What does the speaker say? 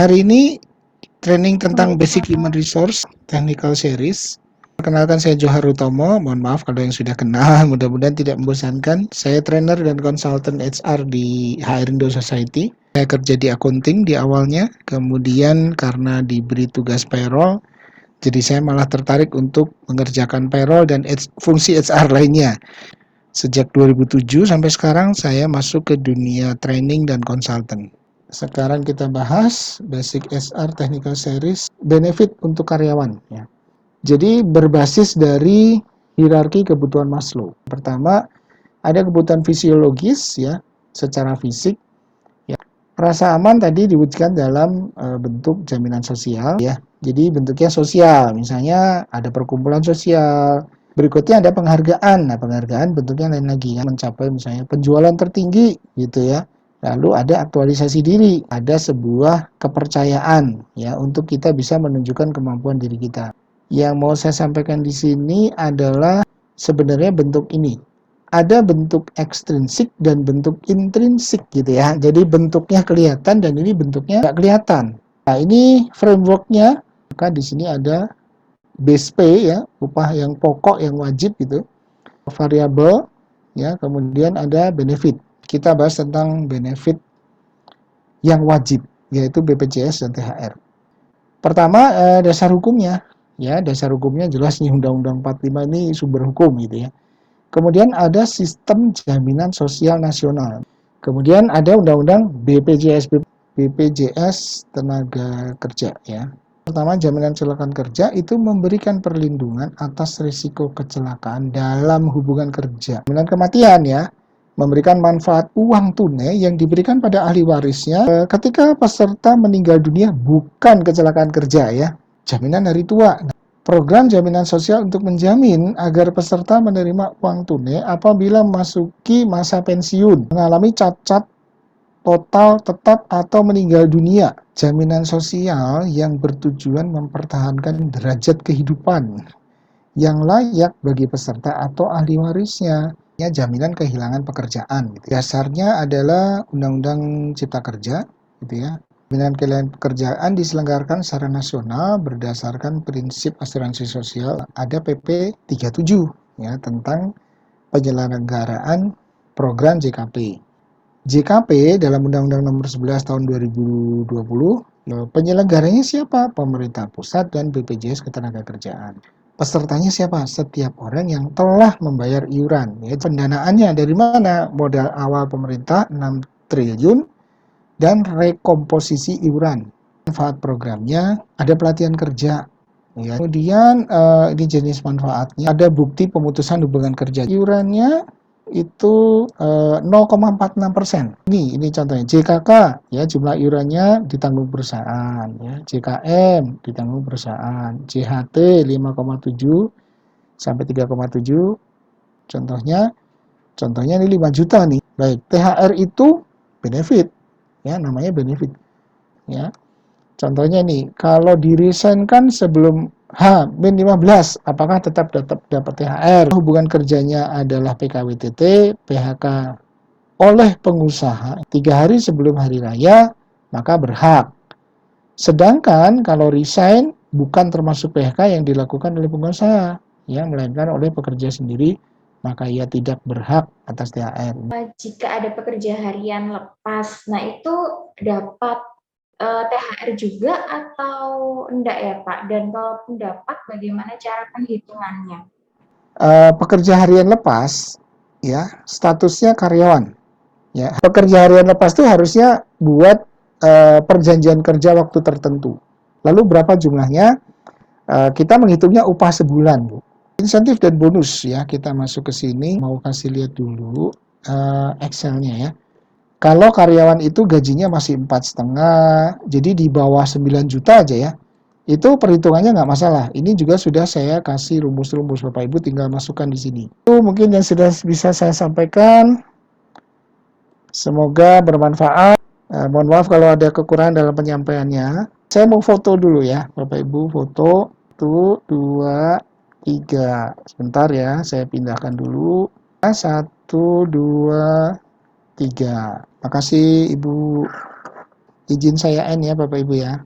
Hari ini training tentang Basic Human Resource Technical Series. Perkenalkan, saya Johar Utomo. Mohon maaf kalau yang sudah kenal, mudah-mudahan tidak membosankan. Saya trainer dan konsultan HR di HR Indo Society. Saya kerja di accounting di awalnya, kemudian karena diberi tugas payroll, jadi saya malah tertarik untuk mengerjakan payroll dan fungsi HR lainnya. Sejak 2007 sampai sekarang saya masuk ke dunia training dan konsultan. Sekarang kita bahas Basic HR Technical Series, benefit untuk karyawan. Ya. Jadi berbasis dari hierarki kebutuhan Maslow. Pertama, ada kebutuhan fisiologis, ya, secara fisik. Ya. Rasa aman tadi diwujudkan dalam bentuk jaminan sosial. Ya. Jadi bentuknya sosial, misalnya ada perkumpulan sosial. Berikutnya ada penghargaan. Nah, penghargaan bentuknya lain lagi, ya, mencapai misalnya penjualan tertinggi, gitu ya. Lalu ada aktualisasi diri, ada sebuah kepercayaan, ya, untuk kita bisa menunjukkan kemampuan diri kita. Yang mau saya sampaikan di sini adalah sebenarnya bentuk ini. Ada bentuk ekstrinsik dan bentuk intrinsik, gitu ya. Jadi bentuknya kelihatan dan ini bentuknya nggak kelihatan. Nah, ini frameworknya. Maka di sini ada base pay, ya, upah yang pokok yang wajib gitu. Variabel, ya, kemudian ada benefit. Kita bahas tentang benefit yang wajib, yaitu BPJS dan THR. Pertama, dasar hukumnya. Ya, dasar hukumnya jelas nih, Undang-Undang 45 ini sumber hukum gitu ya. Kemudian ada sistem jaminan sosial nasional. Kemudian ada Undang-Undang BPJS tenaga kerja, ya. Pertama, jaminan kecelakaan kerja itu memberikan perlindungan atas risiko kecelakaan dalam hubungan kerja. Jaminan kematian, ya, memberikan manfaat uang tunai yang diberikan pada ahli warisnya ketika peserta meninggal dunia bukan kecelakaan kerja, ya. Jaminan hari tua. Program jaminan sosial untuk menjamin agar peserta menerima uang tunai apabila memasuki masa pensiun, mengalami cacat total, tetap, atau meninggal dunia. Jaminan sosial yang bertujuan mempertahankan derajat kehidupan yang layak bagi peserta atau ahli warisnya. Ya, jaminan kehilangan pekerjaan. Dasarnya adalah Undang-Undang Cipta Kerja, gitu ya. Jaminan kehilangan pekerjaan diselenggarakan secara nasional berdasarkan prinsip asuransi sosial. Ada PP 37, ya, tentang penyelenggaraan program JKP. JKP dalam Undang-Undang Nomor 11 Tahun 2020, penyelenggaranya siapa? Pemerintah pusat dan BPJS Ketenagakerjaan. Pesertanya siapa? Setiap orang yang telah membayar iuran. Ya, pendanaannya dari mana? Modal awal pemerintah 6 triliun dan rekomposisi iuran. Manfaat programnya ada pelatihan kerja. Ya. Kemudian ini jenis manfaatnya, ada bukti pemutusan hubungan kerja. Iurannya itu 0,46%. Ini contohnya JKK, ya, jumlah iurannya ditanggung perusahaan, ya. JKM ditanggung perusahaan, JHT 5,7 sampai 3,7. Contohnya ini 5 juta nih. Baik, THR itu benefit, ya, namanya benefit, ya. Contohnya nih, kalau diresainkan sebelum H-15, apakah tetap dapat THR? Hubungan kerjanya adalah PKWTT, PHK oleh pengusaha 3 hari sebelum hari raya, maka berhak. Sedangkan kalau resign bukan termasuk PHK yang dilakukan oleh pengusaha, ya, melainkan oleh pekerja sendiri, maka ia tidak berhak atas THR. Jika ada pekerja harian lepas, nah itu dapat THR juga atau enggak ya Pak? Dan kalaupun dapat, bagaimana cara penghitungannya? Pekerja harian lepas, ya, statusnya karyawan. Ya, pekerja harian lepas itu harusnya buat perjanjian kerja waktu tertentu. Lalu berapa jumlahnya? Kita menghitungnya upah sebulan, Bu. Insentif dan bonus, ya, kita masuk ke sini. Mau kasih lihat dulu Excel-nya, ya. Kalau karyawan itu gajinya masih 4,5, jadi di bawah 9 juta aja, ya, itu perhitungannya nggak masalah. Ini juga sudah saya kasih rumus-rumus, Bapak Ibu tinggal masukkan di sini. Itu mungkin yang sudah bisa saya sampaikan. Semoga bermanfaat. Mohon maaf kalau ada kekurangan dalam penyampaiannya. Saya mau foto dulu, ya, Bapak Ibu, foto. 1, 2, 3. Sebentar, ya, saya pindahkan dulu. 1, 2, 3. Makasih, Ibu. Izin saya N ya Bapak Ibu ya.